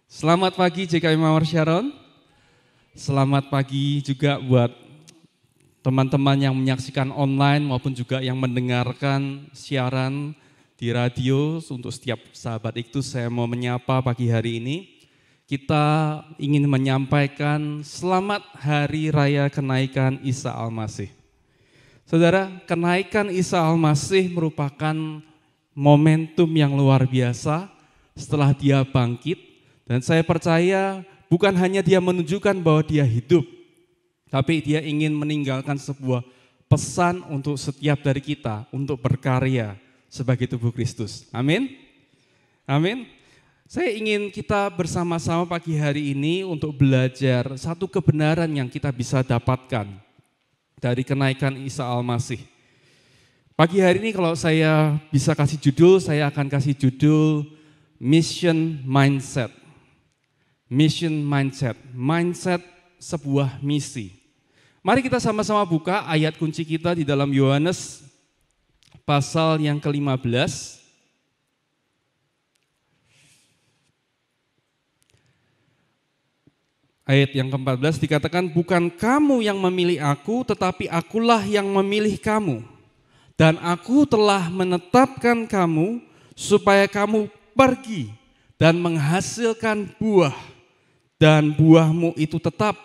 Selamat pagi JKI Mawar Sharon. Selamat pagi juga buat teman-teman yang menyaksikan online maupun juga yang mendengarkan siaran di radio. Untuk setiap sahabat itu saya mau menyapa pagi hari ini. Kita ingin menyampaikan selamat Hari Raya Kenaikan Isa Al-Masih. Saudara, kenaikan Isa Al-Masih merupakan momentum yang luar biasa setelah dia bangkit. Dan saya percaya bukan hanya dia menunjukkan bahwa dia hidup, tapi dia ingin meninggalkan sebuah pesan untuk setiap dari kita untuk berkarya sebagai tubuh Kristus. Amin. Amin. Saya ingin kita bersama-sama pagi hari ini untuk belajar satu kebenaran yang kita bisa dapatkan dari kenaikan Isa Al-Masih. Pagi hari ini kalau saya bisa kasih judul, saya akan kasih judul Mission Mindset. Mission Mindset, mindset sebuah misi. Mari kita sama-sama buka ayat kunci kita di dalam Yohanes pasal yang ke-15. Ayat yang ke-14 dikatakan, bukan kamu yang memilih aku, tetapi akulah yang memilih kamu. Dan aku telah menetapkan kamu supaya kamu pergi dan menghasilkan buah. Dan buahmu itu tetap,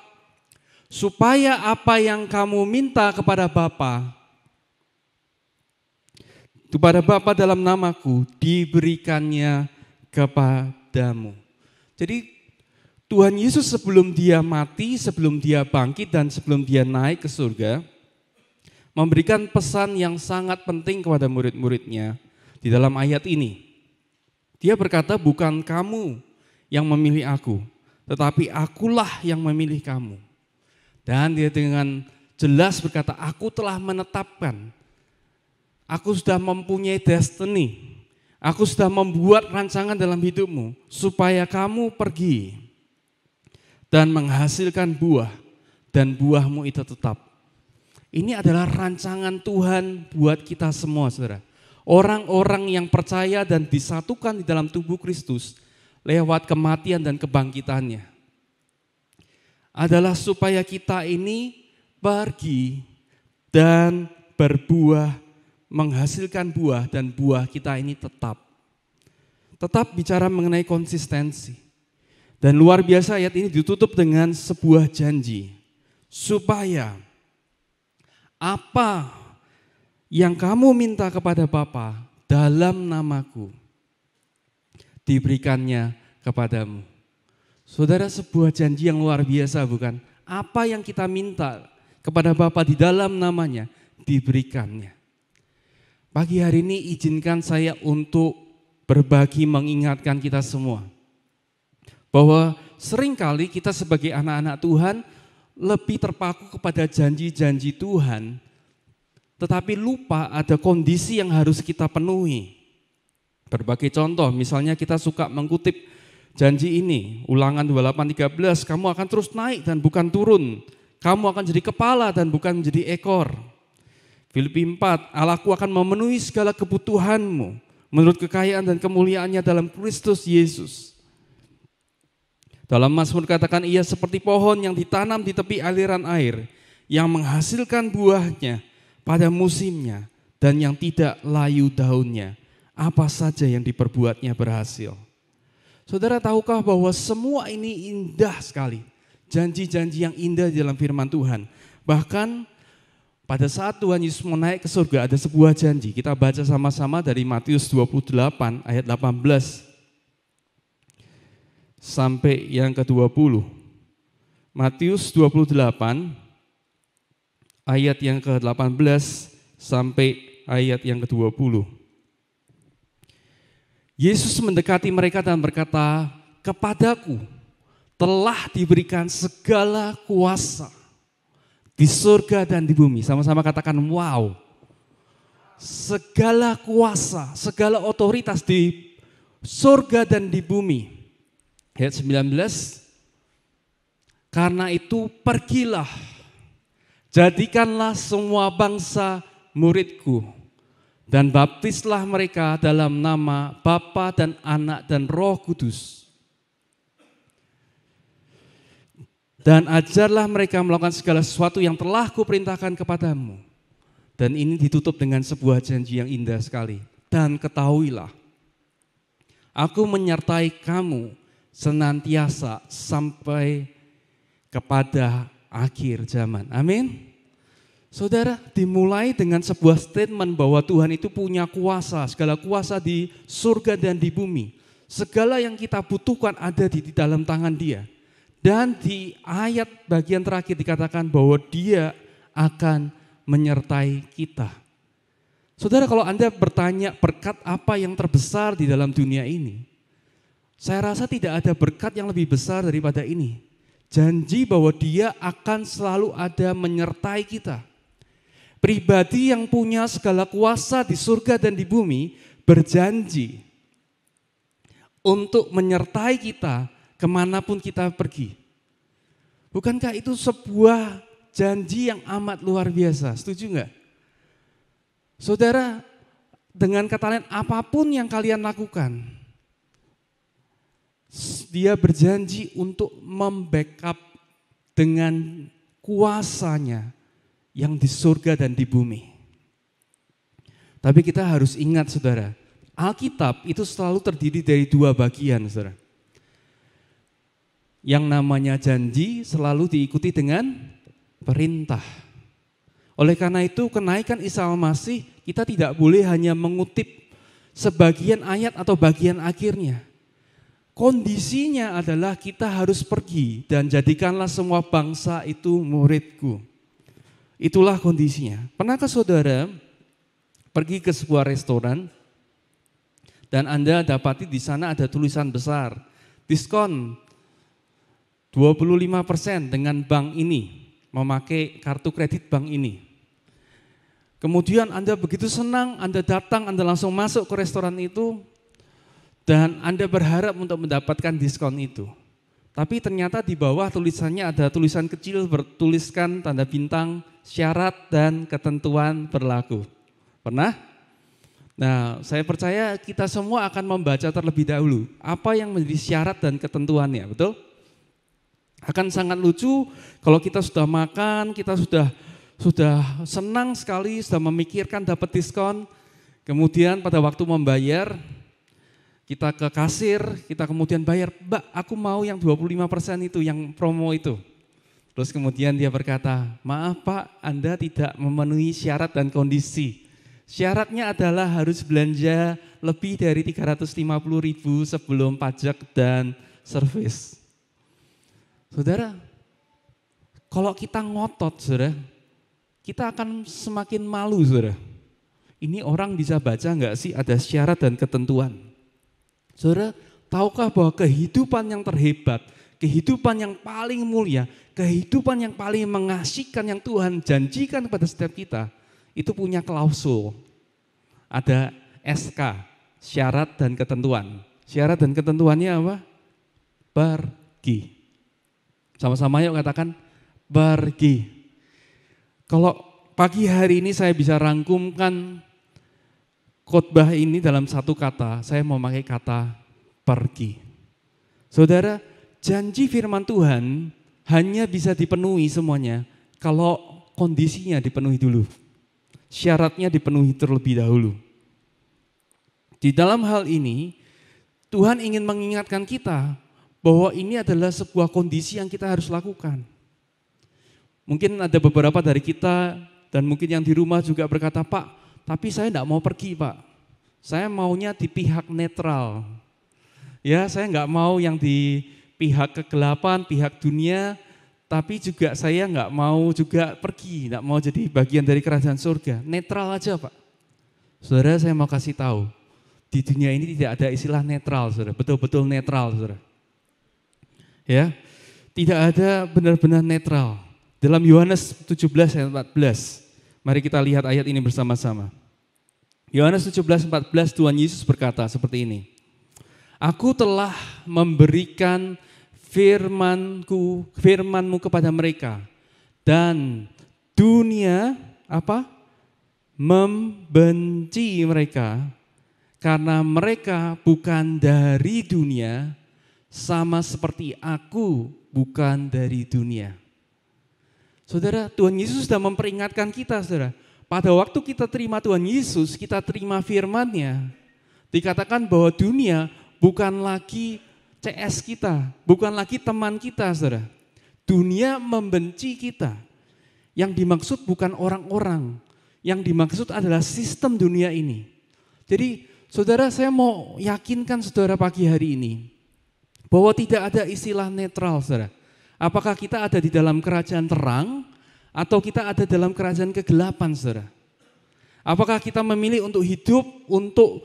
supaya apa yang kamu minta kepada Bapa dalam namaku, diberikannya kepadamu. Jadi Tuhan Yesus sebelum dia mati, sebelum dia bangkit dan sebelum dia naik ke surga, memberikan pesan yang sangat penting kepada murid-muridnya di dalam ayat ini. Dia berkata, bukan kamu yang memilih aku, tetapi akulah yang memilih kamu. Dan dia dengan jelas berkata, aku telah menetapkan, aku sudah mempunyai destiny, aku sudah membuat rancangan dalam hidupmu, supaya kamu pergi dan menghasilkan buah, dan buahmu itu tetap. Ini adalah rancangan Tuhan buat kita semua, saudara. Orang-orang yang percaya dan disatukan di dalam tubuh Kristus lewat kematian dan kebangkitannya adalah supaya kita ini pergi dan berbuah, menghasilkan buah, dan buah kita ini tetap. Tetap bicara mengenai konsistensi. Dan luar biasa ayat ini ditutup dengan sebuah janji, supaya apa yang kamu minta kepada Bapa dalam namaku, diberikannya kepadamu. Saudara, sebuah janji yang luar biasa, bukan? Apa yang kita minta kepada Bapa di dalam namanya, diberikannya. Pagi hari ini izinkan saya untuk berbagi mengingatkan kita semua, bahwa seringkali kita sebagai anak-anak Tuhan lebih terpaku kepada janji-janji Tuhan, tetapi lupa ada kondisi yang harus kita penuhi. Berbagai contoh, misalnya kita suka mengutip janji ini, Ulangan 28:13, kamu akan terus naik dan bukan turun, kamu akan jadi kepala dan bukan menjadi ekor. Filipi 4, Allahku akan memenuhi segala kebutuhanmu menurut kekayaan dan kemuliaannya dalam Kristus Yesus. Dalam Mazmur katakan, ia seperti pohon yang ditanam di tepi aliran air, yang menghasilkan buahnya pada musimnya dan yang tidak layu daunnya. Apa saja yang diperbuatnya berhasil. Saudara, tahukah bahwa semua ini indah sekali. Janji-janji yang indah di dalam firman Tuhan. Bahkan pada saat Tuhan Yesus mau naik ke surga ada sebuah janji. Kita baca sama-sama dari Matius 28 ayat 18 sampai yang ke-20. Matius 28 ayat yang ke-18 sampai ayat yang ke-20. Yesus mendekati mereka dan berkata, kepadaku telah diberikan segala kuasa di surga dan di bumi. Sama-sama katakan wow. Segala kuasa, segala otoritas di surga dan di bumi. Ayat 19, karena itu pergilah, jadikanlah semua bangsa muridku, dan baptislah mereka dalam nama Bapa dan Anak dan Roh Kudus. Dan ajarlah mereka melakukan segala sesuatu yang telah kuperintahkan kepadamu. Dan ini ditutup dengan sebuah janji yang indah sekali. Dan ketahuilah, aku menyertai kamu senantiasa sampai kepada akhir zaman. Amin. Saudara, dimulai dengan sebuah statement bahwa Tuhan itu punya kuasa, segala kuasa di surga dan di bumi. Segala yang kita butuhkan ada di dalam tangan Dia. Dan di ayat bagian terakhir dikatakan bahwa Dia akan menyertai kita. Saudara, kalau Anda bertanya berkat apa yang terbesar di dalam dunia ini, saya rasa tidak ada berkat yang lebih besar daripada ini. Janji bahwa Dia akan selalu ada menyertai kita. Pribadi yang punya segala kuasa di surga dan di bumi berjanji untuk menyertai kita kemanapun kita pergi. Bukankah itu sebuah janji yang amat luar biasa? Setuju enggak? Saudara, dengan kata lain apapun yang kalian lakukan, Dia berjanji untuk membackup dengan kuasanya yang di surga dan di bumi. Tapi kita harus ingat saudara, Alkitab itu selalu terdiri dari dua bagian saudara. Yang namanya janji selalu diikuti dengan perintah. Oleh karena itu kenaikan Isa Al-Masih kita tidak boleh hanya mengutip sebagian ayat atau bagian akhirnya. Kondisinya adalah kita harus pergi dan jadikanlah semua bangsa itu muridku. Itulah kondisinya. Pernahkah saudara pergi ke sebuah restoran dan Anda dapati di sana ada tulisan besar, diskon 25% dengan bank ini, memakai kartu kredit bank ini. Kemudian Anda begitu senang, Anda datang, Anda langsung masuk ke restoran itu dan Anda berharap untuk mendapatkan diskon itu. Tapi ternyata di bawah tulisannya ada tulisan kecil bertuliskan tanda bintang, syarat dan ketentuan berlaku. Pernah? Nah, saya percaya kita semua akan membaca terlebih dahulu apa yang menjadi syarat dan ketentuannya, betul? Akan sangat lucu kalau kita sudah makan, kita sudah senang sekali, sudah memikirkan dapat diskon, kemudian pada waktu membayar, kita ke kasir, kita kemudian bayar, Mbak aku mau yang 25% itu, yang promo itu. Terus kemudian dia berkata, maaf Pak, Anda tidak memenuhi syarat dan kondisi. Syaratnya adalah harus belanja lebih dari 350.000 sebelum pajak dan servis. Saudara, kalau kita ngotot saudara, kita akan semakin malu saudara. Ini orang bisa baca enggak sih ada syarat dan ketentuan? Saudara, tahukah bahwa kehidupan yang terhebat, kehidupan yang paling mulia, kehidupan yang paling mengasihkan yang Tuhan janjikan kepada setiap kita, itu punya klausul. Ada SK, syarat dan ketentuan. Syarat dan ketentuannya apa? Pergi. Sama-sama yuk katakan, pergi. Kalau pagi hari ini saya bisa rangkumkan khotbah ini dalam satu kata, saya mau pakai kata pergi. Saudara, janji firman Tuhan hanya bisa dipenuhi semuanya kalau kondisinya dipenuhi dulu. Syaratnya dipenuhi terlebih dahulu. Di dalam hal ini, Tuhan ingin mengingatkan kita bahwa ini adalah sebuah kondisi yang kita harus lakukan. Mungkin ada beberapa dari kita dan mungkin yang di rumah juga berkata, Pak, tapi saya tidak mau pergi Pak, saya maunya di pihak netral. Ya, saya nggak mau yang di pihak kegelapan, pihak dunia, tapi juga saya nggak mau juga pergi, nggak mau jadi bagian dari kerajaan surga. Netral aja Pak. Saudara, saya mau kasih tahu, di dunia ini tidak ada istilah netral, saudara. Betul-betul netral, saudara. Ya, tidak ada benar-benar netral. Dalam Yohanes 17 ayat 14, mari kita lihat ayat ini bersama-sama. Yohanes 17:14 Tuhan Yesus berkata seperti ini. Aku telah memberikan firman-Mu kepada mereka dan dunia apa? Membenci mereka karena mereka bukan dari dunia sama seperti aku bukan dari dunia. Saudara, Tuhan Yesus sudah memperingatkan kita, saudara. Pada waktu kita terima Tuhan Yesus, kita terima firman-Nya, dikatakan bahwa dunia bukan lagi CS kita, bukan lagi teman kita, saudara. Dunia membenci kita. Yang dimaksud bukan orang-orang, yang dimaksud adalah sistem dunia ini. Jadi, saudara, saya mau yakinkan saudara pagi hari ini, bahwa tidak ada istilah netral, saudara. Apakah kita ada di dalam kerajaan terang, atau kita ada dalam kerajaan kegelapan, saudara? Apakah kita memilih untuk hidup, untuk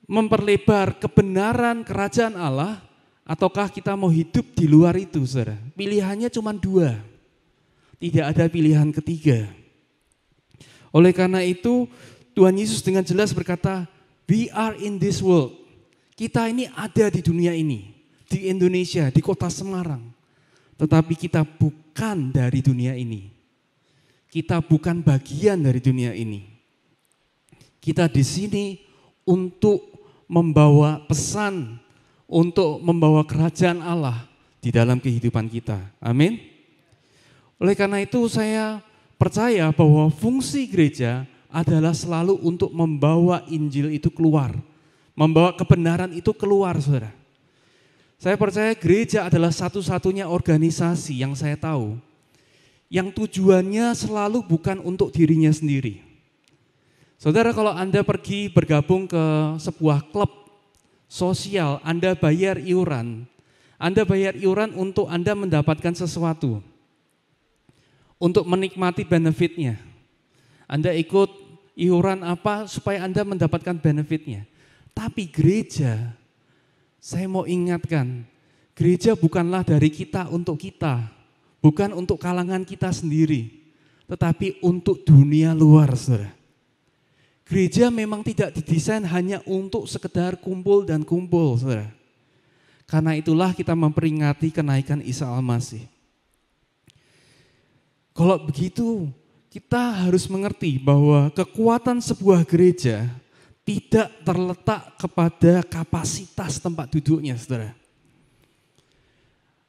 memperlebar kebenaran kerajaan Allah, ataukah kita mau hidup di luar itu, saudara? Pilihannya cuma dua, tidak ada pilihan ketiga. Oleh karena itu, Tuhan Yesus dengan jelas berkata, we are in this world. Kita ini ada di dunia ini, di Indonesia, di kota Semarang. Tetapi kita bukan dari dunia ini. Kita bukan bagian dari dunia ini. Kita di sini untuk membawa pesan, untuk membawa kerajaan Allah di dalam kehidupan kita. Amin. Oleh karena itu saya percaya bahwa fungsi gereja adalah selalu untuk membawa Injil itu keluar. Membawa kebenaran itu keluar, saudara. Saya percaya gereja adalah satu-satunya organisasi yang saya tahu yang tujuannya selalu bukan untuk dirinya sendiri. Saudara, kalau Anda pergi bergabung ke sebuah klub sosial, Anda bayar iuran. Anda bayar iuran untuk Anda mendapatkan sesuatu, untuk menikmati benefitnya. Anda ikut iuran apa supaya Anda mendapatkan benefitnya. Tapi gereja, saya mau ingatkan, gereja bukanlah dari kita untuk kita. Bukan untuk kalangan kita sendiri, tetapi untuk dunia luar, saudara. Gereja memang tidak didesain hanya untuk sekedar kumpul dan kumpul, saudara. Karena itulah kita memperingati kenaikan Isa Al-Masih. Kalau begitu, kita harus mengerti bahwa kekuatan sebuah gereja tidak terletak kepada kapasitas tempat duduknya, saudara.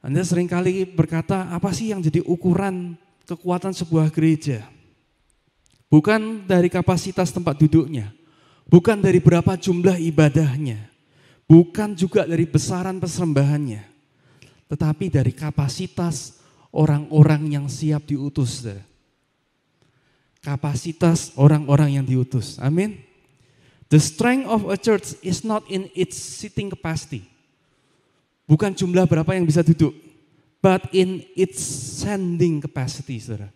Anda seringkali berkata, apa sih yang jadi ukuran kekuatan sebuah gereja? Bukan dari kapasitas tempat duduknya, bukan dari berapa jumlah ibadahnya, bukan juga dari besaran persembahannya, tetapi dari kapasitas orang-orang yang siap diutus. Kapasitas orang-orang yang diutus. Amin. The strength of a church is not in its seating capacity. Bukan jumlah berapa yang bisa duduk, but in its sending capacity, saudara.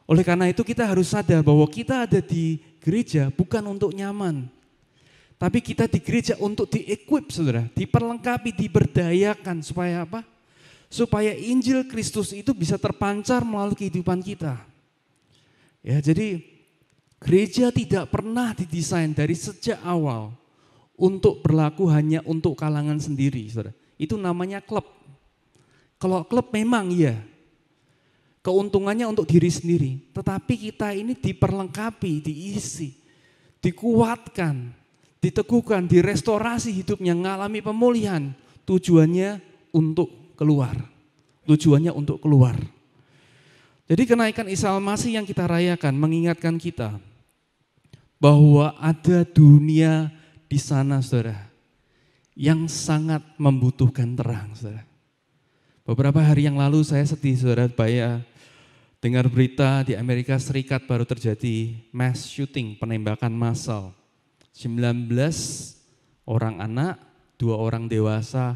Oleh karena itu kita harus sadar bahwa kita ada di gereja bukan untuk nyaman, tapi kita di gereja untuk di-equip, saudara, diperlengkapi, diberdayakan supaya apa? Supaya Injil Kristus itu bisa terpancar melalui kehidupan kita. Ya, jadi gereja tidak pernah didesain dari sejak awal untuk berlaku hanya untuk kalangan sendiri, saudara. Itu namanya klub. Kalau klub memang ya, keuntungannya untuk diri sendiri. Tetapi kita ini diperlengkapi, diisi, dikuatkan, diteguhkan, direstorasi hidupnya, mengalami pemulihan. Tujuannya untuk keluar. Tujuannya untuk keluar. Jadi kenaikan Isa Al-Masih yang kita rayakan mengingatkan kita bahwa ada dunia di sana, saudara, yang sangat membutuhkan terang, saudara. Beberapa hari yang lalu saya sedih, saudara, dengar berita di Amerika Serikat baru terjadi mass shooting, penembakan massal. 19 orang anak, 2 orang dewasa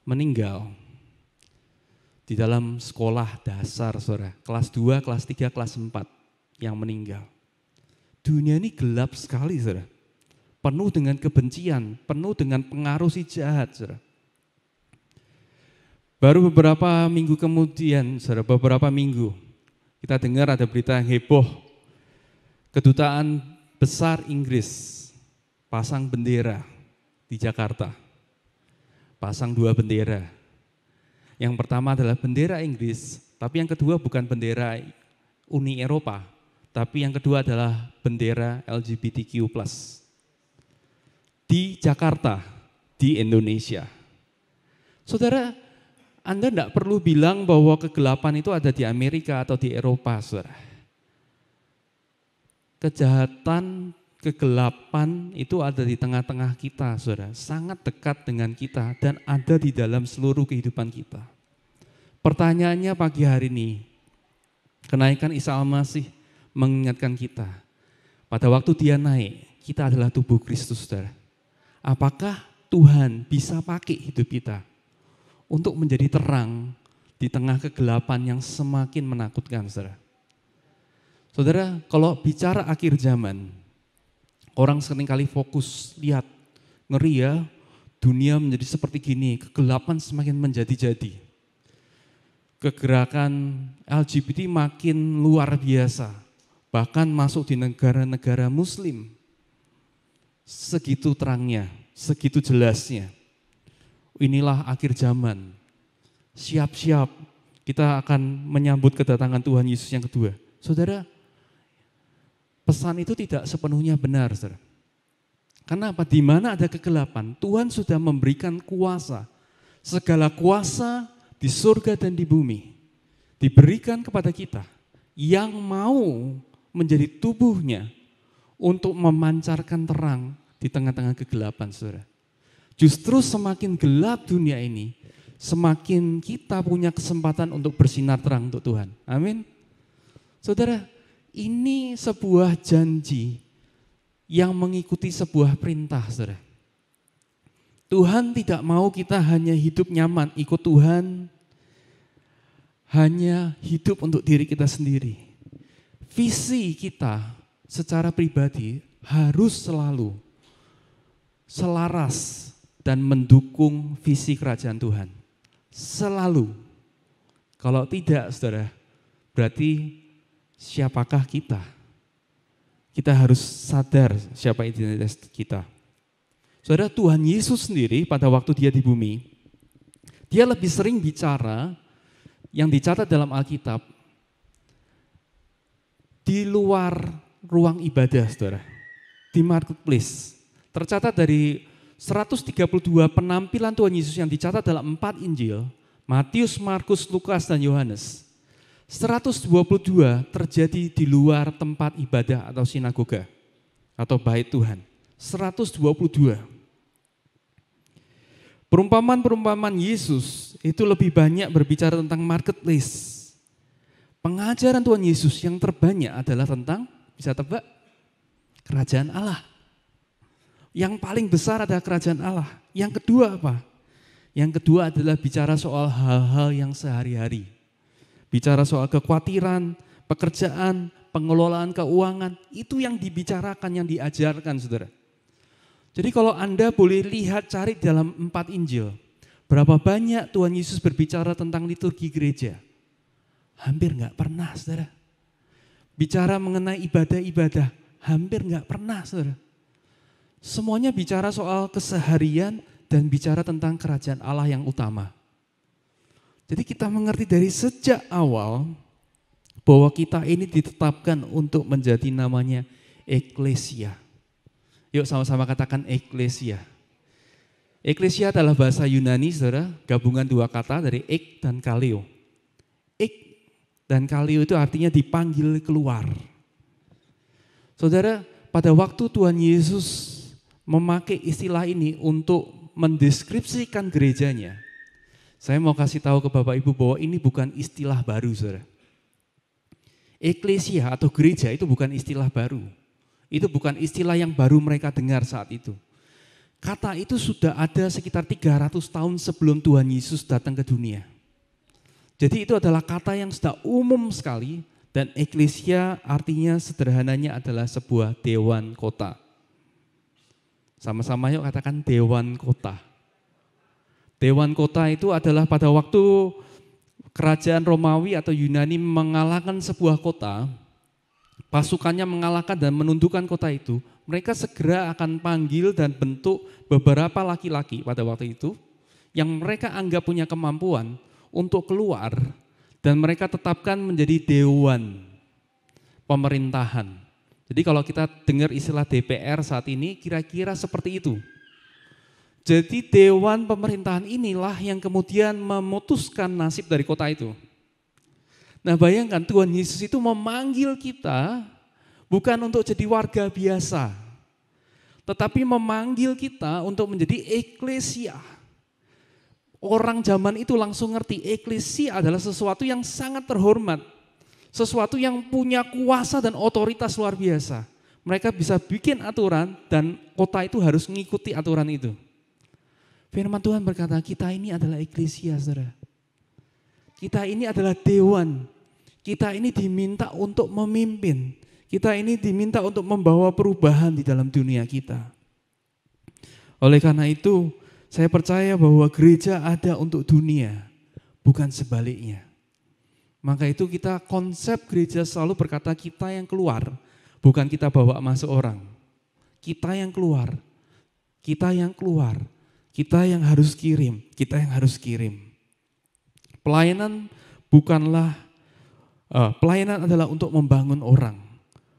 meninggal di dalam sekolah dasar, saudara. Kelas 2, kelas 3, kelas 4 yang meninggal. Dunia ini gelap sekali, saudara. Penuh dengan kebencian, penuh dengan pengaruh si jahat, saudara. Baru beberapa minggu kemudian, saudara, beberapa minggu, kita dengar ada berita yang heboh. Kedutaan besar Inggris pasang bendera di Jakarta. Pasang 2 bendera. Yang pertama adalah bendera Inggris, tapi yang kedua bukan bendera Uni Eropa, tapi yang kedua adalah bendera LGBTQ+. Di Jakarta, di Indonesia. Saudara, Anda tidak perlu bilang bahwa kegelapan itu ada di Amerika atau di Eropa, saudara. Kejahatan, kegelapan itu ada di tengah-tengah kita, saudara. Sangat dekat dengan kita dan ada di dalam seluruh kehidupan kita. Pertanyaannya pagi hari ini, kenaikan Isa Al-Masih mengingatkan kita, pada waktu dia naik, kita adalah tubuh Kristus, saudara. Apakah Tuhan bisa pakai hidup kita untuk menjadi terang di tengah kegelapan yang semakin menakutkan, saudara? Saudara, kalau bicara akhir zaman, orang seringkali fokus, lihat, ngeri ya, dunia menjadi seperti gini, kegelapan semakin menjadi-jadi. Kegerakan LGBT makin luar biasa, bahkan masuk di negara-negara muslim. Segitu terangnya, segitu jelasnya. Inilah akhir zaman. Siap-siap kita akan menyambut kedatangan Tuhan Yesus yang kedua. Saudara, pesan itu tidak sepenuhnya benar, saudara. Karena apa? Di mana ada kegelapan, Tuhan sudah memberikan kuasa. Segala kuasa di surga dan di bumi diberikan kepada kita yang mau menjadi tubuhnya untuk memancarkan terang di tengah-tengah kegelapan, saudara. Justru semakin gelap dunia ini, semakin kita punya kesempatan untuk bersinar terang untuk Tuhan. Amin. Saudara, ini sebuah janji yang mengikuti sebuah perintah, saudara. Tuhan tidak mau kita hanya hidup nyaman, ikut Tuhan, hanya hidup untuk diri kita sendiri. Visi kita secara pribadi harus selalu selaras dan mendukung visi kerajaan Tuhan. Selalu. Kalau tidak, saudara, berarti siapakah kita? Kita harus sadar siapa identitas kita. Saudara, Tuhan Yesus sendiri pada waktu dia di bumi, dia lebih sering bicara yang dicatat dalam Alkitab di luar ruang ibadah, saudara. Di marketplace. Tercatat dari 132 penampilan Tuhan Yesus yang dicatat dalam 4 Injil, Matius, Markus, Lukas, dan Yohanes. 122 terjadi di luar tempat ibadah atau sinagoga atau bait Tuhan. 122. Perumpamaan-perumpamaan Yesus itu lebih banyak berbicara tentang marketplace. Pengajaran Tuhan Yesus yang terbanyak adalah tentang, bisa tebak, kerajaan Allah. Yang paling besar adalah kerajaan Allah. Yang kedua apa? Yang kedua adalah bicara soal hal-hal yang sehari-hari. Bicara soal kekhawatiran, pekerjaan, pengelolaan keuangan. Itu yang dibicarakan, yang diajarkan, saudara. Jadi kalau Anda boleh lihat, cari dalam 4 Injil. Berapa banyak Tuhan Yesus berbicara tentang liturgi gereja? Hampir enggak pernah, saudara. Bicara mengenai ibadah-ibadah, hampir enggak pernah, saudara. Semuanya bicara soal keseharian dan bicara tentang kerajaan Allah yang utama. Jadi kita mengerti dari sejak awal bahwa kita ini ditetapkan untuk menjadi namanya eklesia. Yuk sama-sama katakan eklesia. Eklesia adalah bahasa Yunani, saudara, gabungan dua kata dari ek dan kaleo. Ek dan kaleo itu artinya dipanggil keluar. Saudara, pada waktu Tuhan Yesus memakai istilah ini untuk mendeskripsikan gerejanya, saya mau kasih tahu ke Bapak Ibu bahwa ini bukan istilah baru, saudara. Eklesia atau gereja itu bukan istilah baru. Itu bukan istilah yang baru mereka dengar saat itu. Kata itu sudah ada sekitar 300 tahun sebelum Tuhan Yesus datang ke dunia. Jadi itu adalah kata yang sudah umum sekali, dan eklesia artinya sederhananya adalah sebuah dewan kota. Sama-sama yuk katakan dewan kota. Dewan kota itu adalah pada waktu kerajaan Romawi atau Yunani mengalahkan sebuah kota, pasukannya mengalahkan dan menundukkan kota itu, mereka segera akan panggil dan bentuk beberapa laki-laki pada waktu itu yang mereka anggap punya kemampuan untuk keluar, dan mereka tetapkan menjadi dewan pemerintahan. Jadi kalau kita dengar istilah DPR saat ini kira-kira seperti itu. Jadi dewan pemerintahan inilah yang kemudian memutuskan nasib dari kota itu. Nah bayangkan Tuhan Yesus itu memanggil kita bukan untuk jadi warga biasa, tetapi memanggil kita untuk menjadi eklesia. Orang zaman itu langsung ngerti eklesia adalah sesuatu yang sangat terhormat, sesuatu yang punya kuasa dan otoritas luar biasa. Mereka bisa bikin aturan dan kota itu harus mengikuti aturan itu. Firman Tuhan berkata, kita ini adalah eklesia, saudara. Kita ini adalah dewan. Kita ini diminta untuk memimpin. Kita ini diminta untuk membawa perubahan di dalam dunia kita. Oleh karena itu, saya percaya bahwa gereja ada untuk dunia, bukan sebaliknya. Maka itu kita konsep gereja selalu berkata kita yang keluar, bukan kita bawa masuk orang. Kita yang keluar, kita yang keluar. Kita yang harus kirim, kita yang harus kirim. Pelayanan adalah untuk membangun orang,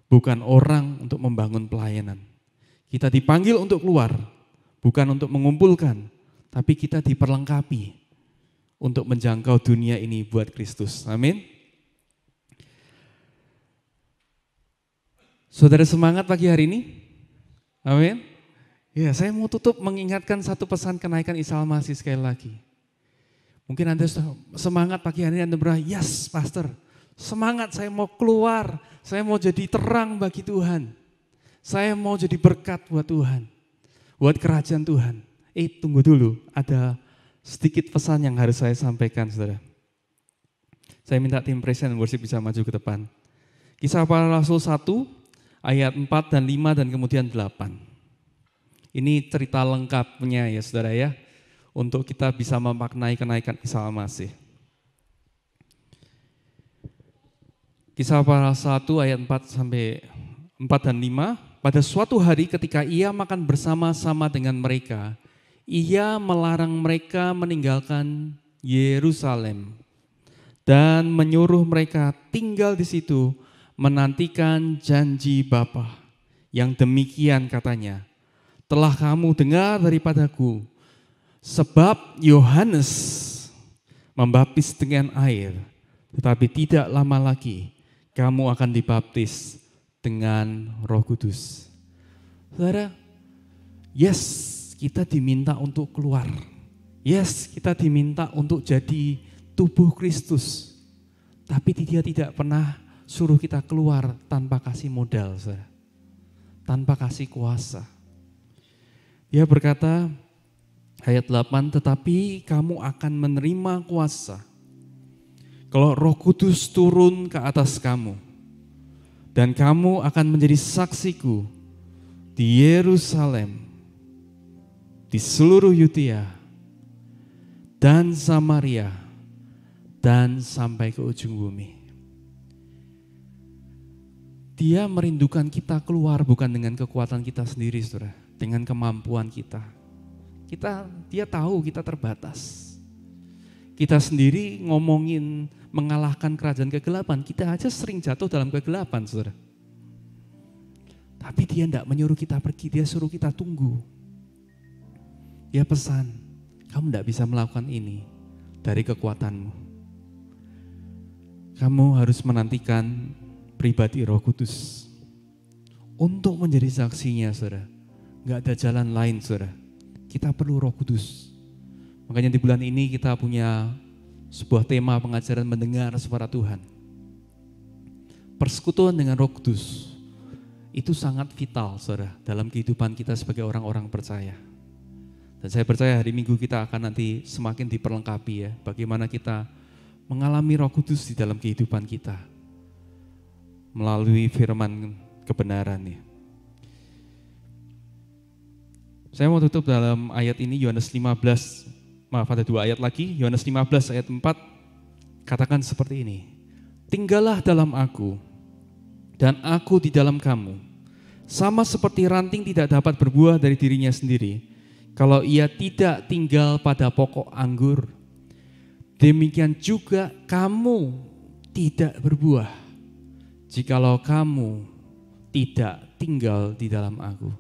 bukan orang untuk membangun pelayanan. Kita dipanggil untuk keluar, bukan untuk mengumpulkan, tapi kita diperlengkapi untuk menjangkau dunia ini buat Kristus. Amin. Saudara semangat pagi hari ini? Amin. Ya, saya mau tutup mengingatkan satu pesan kenaikan Isa Al-Masih sekali lagi. Mungkin Anda semangat pagi hari ini, Anda berkata, yes pastor, semangat saya mau keluar, saya mau jadi terang bagi Tuhan. Saya mau jadi berkat buat Tuhan, buat kerajaan Tuhan. Tunggu dulu, ada sedikit pesan yang harus saya sampaikan, saudara. Saya minta tim presiden worship bisa maju ke depan. Kisah Para Rasul 1, ayat 4 dan 5 dan kemudian 8. Ini cerita lengkapnya ya saudara ya, untuk kita bisa memaknai kenaikan Isa Al-Masih. Kisah Para Rasul 1 ayat 4 dan 5, pada suatu hari ketika ia makan bersama-sama dengan mereka, ia melarang mereka meninggalkan Yerusalem dan menyuruh mereka tinggal di situ menantikan janji Bapa. Yang demikian katanya, telah kamu dengar daripadaku, sebab Yohanes membaptis dengan air, tetapi tidak lama lagi kamu akan dibaptis dengan Roh Kudus. Saudara, yes, kita diminta untuk keluar. Yes, kita diminta untuk jadi tubuh Kristus. Tapi Dia tidak pernah suruh kita keluar tanpa kasih modal, saudara. Tanpa kasih kuasa. Dia berkata, ayat 8, tetapi kamu akan menerima kuasa kalau Roh Kudus turun ke atas kamu, dan kamu akan menjadi saksiku di Yerusalem, di seluruh Yudea dan Samaria dan sampai ke ujung bumi. Dia merindukan kita keluar bukan dengan kekuatan kita sendiri, saudara, dengan kemampuan kita. Dia tahu kita terbatas. Kita sendiri ngomongin mengalahkan kerajaan kegelapan, kita aja sering jatuh dalam kegelapan, saudara. Tapi Dia tidak menyuruh kita pergi, Dia suruh kita tunggu. Dia pesan, kamu tidak bisa melakukan ini dari kekuatanmu. Kamu harus menantikan pribadi Roh Kudus untuk menjadi saksinya, saudara. Gak ada jalan lain, saudara. Kita perlu Roh Kudus. Makanya di bulan ini kita punya sebuah tema pengajaran mendengar suara Tuhan. Persekutuan dengan Roh Kudus itu sangat vital, saudara, dalam kehidupan kita sebagai orang-orang percaya. Dan saya percaya hari Minggu kita akan nanti semakin diperlengkapi ya, bagaimana kita mengalami Roh Kudus di dalam kehidupan kita melalui firman kebenaran ya. Saya mau tutup dalam ayat ini, Yohanes 15, ada 2 ayat lagi, Yohanes 15 ayat 4, katakan seperti ini, tinggallah dalam aku, dan aku di dalam kamu, sama seperti ranting tidak dapat berbuah dari dirinya sendiri, kalau ia tidak tinggal pada pokok anggur, demikian juga kamu tidak berbuah, jikalau kamu tidak tinggal di dalam aku.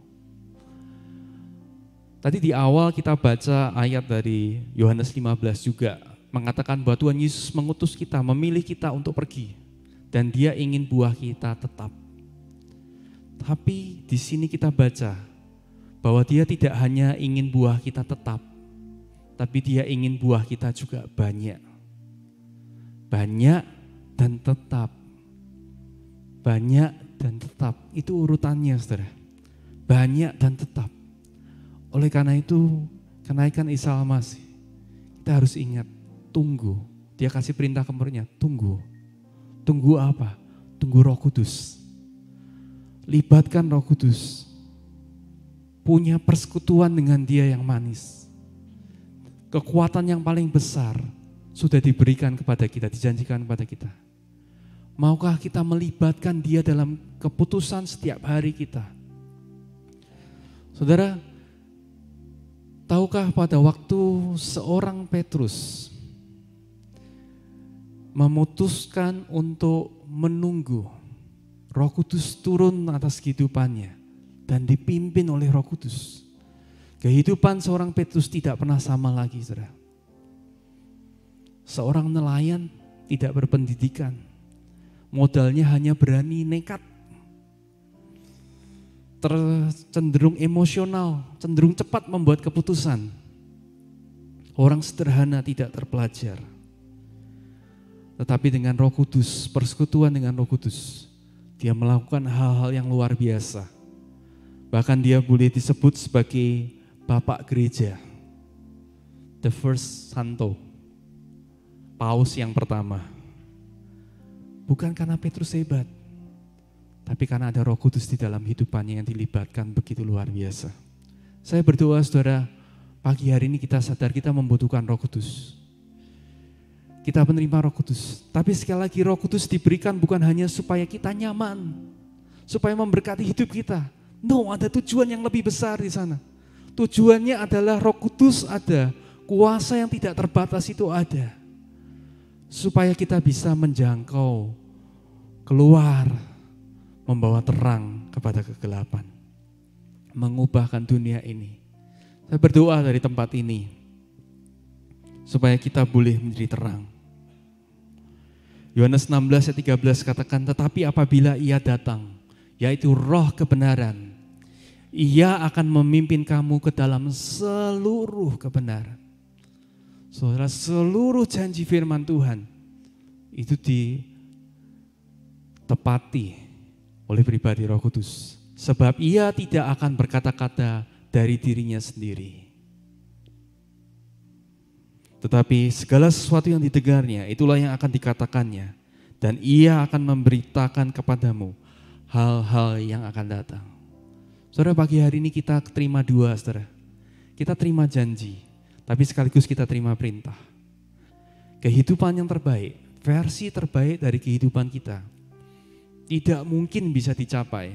Tadi di awal kita baca ayat dari Yohanes 15 juga mengatakan bahwa Tuhan Yesus mengutus kita, memilih kita untuk pergi. Dan Dia ingin buah kita tetap. Tapi di sini kita baca bahwa Dia tidak hanya ingin buah kita tetap, tapi Dia ingin buah kita juga banyak. Banyak dan tetap. Banyak dan tetap. Itu urutannya, saudara. Banyak dan tetap. Oleh karena itu, kenaikan Isa Al-Masih, kita harus ingat, tunggu. Dia kasih perintah ke muridnya, tunggu. Tunggu apa? Tunggu Roh Kudus. Libatkan Roh Kudus. Punya persekutuan dengan Dia yang manis. Kekuatan yang paling besar sudah diberikan kepada kita, dijanjikan kepada kita. Maukah kita melibatkan Dia dalam keputusan setiap hari kita? Saudara, tahukah pada waktu seorang Petrus memutuskan untuk menunggu Roh Kudus turun atas kehidupannya dan dipimpin oleh Roh Kudus, kehidupan seorang Petrus tidak pernah sama lagi, saudara. Seorang nelayan tidak berpendidikan, modalnya hanya berani nekat, cenderung emosional, cenderung cepat membuat keputusan. Orang sederhana tidak terpelajar. Tetapi dengan Roh Kudus, persekutuan dengan Roh Kudus, dia melakukan hal-hal yang luar biasa. Bahkan dia boleh disebut sebagai Bapak Gereja, the first Santo, Paus yang pertama. Bukan karena Petrus hebat, tapi karena ada Roh Kudus di dalam hidupannya yang dilibatkan begitu luar biasa. Saya berdoa, saudara, pagi hari ini kita sadar kita membutuhkan Roh Kudus. Kita menerima Roh Kudus, tapi sekali lagi Roh Kudus diberikan bukan hanya supaya kita nyaman, supaya memberkati hidup kita. No, ada tujuan yang lebih besar di sana. Tujuannya adalah Roh Kudus ada, kuasa yang tidak terbatas itu ada. Supaya kita bisa menjangkau, keluar, membawa terang kepada kegelapan. Mengubahkan dunia ini. Saya berdoa dari tempat ini, supaya kita boleh menjadi terang. Yohanes 16 ayat 13 katakan, tetapi apabila Ia datang, yaitu Roh kebenaran, Ia akan memimpin kamu ke dalam seluruh kebenaran. Saudara, seluruh janji firman Tuhan itu ditepati oleh pribadi Roh Kudus. Sebab Ia tidak akan berkata-kata dari dirinya sendiri. Tetapi segala sesuatu yang didengarnya, itulah yang akan dikatakannya. Dan Ia akan memberitakan kepadamu hal-hal yang akan datang. Saudara, pagi hari ini kita terima dua, saudara. Kita terima janji, tapi sekaligus kita terima perintah. Kehidupan yang terbaik, versi terbaik dari kehidupan kita, tidak mungkin bisa dicapai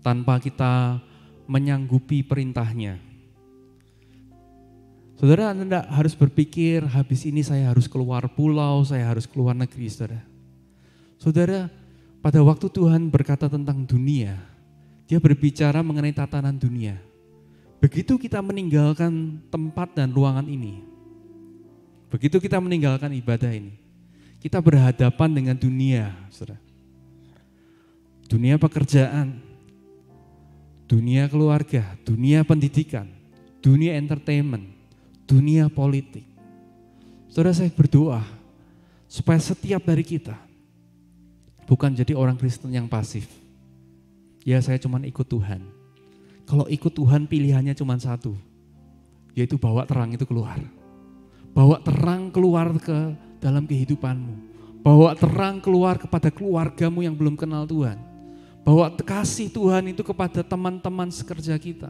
tanpa kita menyanggupi perintahnya. Saudara, Anda tidak harus berpikir habis ini saya harus keluar pulau, saya harus keluar negeri, saudara. Saudara, pada waktu Tuhan berkata tentang dunia, Dia berbicara mengenai tatanan dunia. Begitu kita meninggalkan tempat dan ruangan ini, begitu kita meninggalkan ibadah ini, kita berhadapan dengan dunia, saudara. Dunia pekerjaan, dunia keluarga, dunia pendidikan, dunia entertainment, dunia politik. Saudara, saya berdoa supaya setiap dari kita bukan jadi orang Kristen yang pasif. Ya, saya cuma ikut Tuhan. Kalau ikut Tuhan pilihannya cuma satu, yaitu bawa terang itu keluar. Bawa terang keluar ke dalam kehidupanmu. Bawa terang keluar kepada keluargamu yang belum kenal Tuhan. Bawa kasih Tuhan itu kepada teman-teman sekerja kita.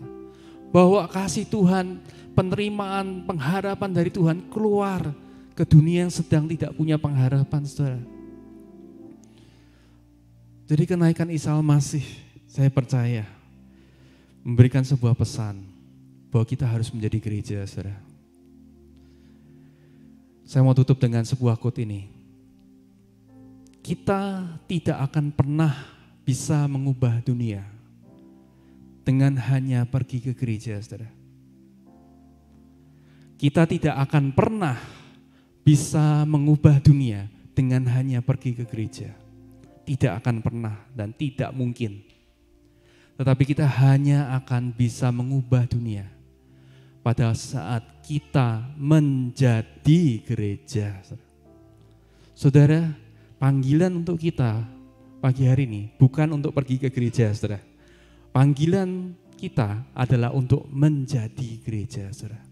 Bawa kasih Tuhan, penerimaan, pengharapan dari Tuhan keluar ke dunia yang sedang tidak punya pengharapan, saudara. Jadi kenaikan Isa Al-Masih, saya percaya, memberikan sebuah pesan bahwa kita harus menjadi gereja, saudara. Saya mau tutup dengan sebuah quote ini. Kita tidak akan pernah bisa mengubah dunia dengan hanya pergi ke gereja, saudara. Kita tidak akan pernah bisa mengubah dunia dengan hanya pergi ke gereja. Tidak akan pernah dan tidak mungkin. Tetapi kita hanya akan bisa mengubah dunia pada saat kita menjadi gereja. Saudara, panggilan untuk kita pagi hari ini bukan untuk pergi ke gereja, saudara. Panggilan kita adalah untuk menjadi gereja, saudara.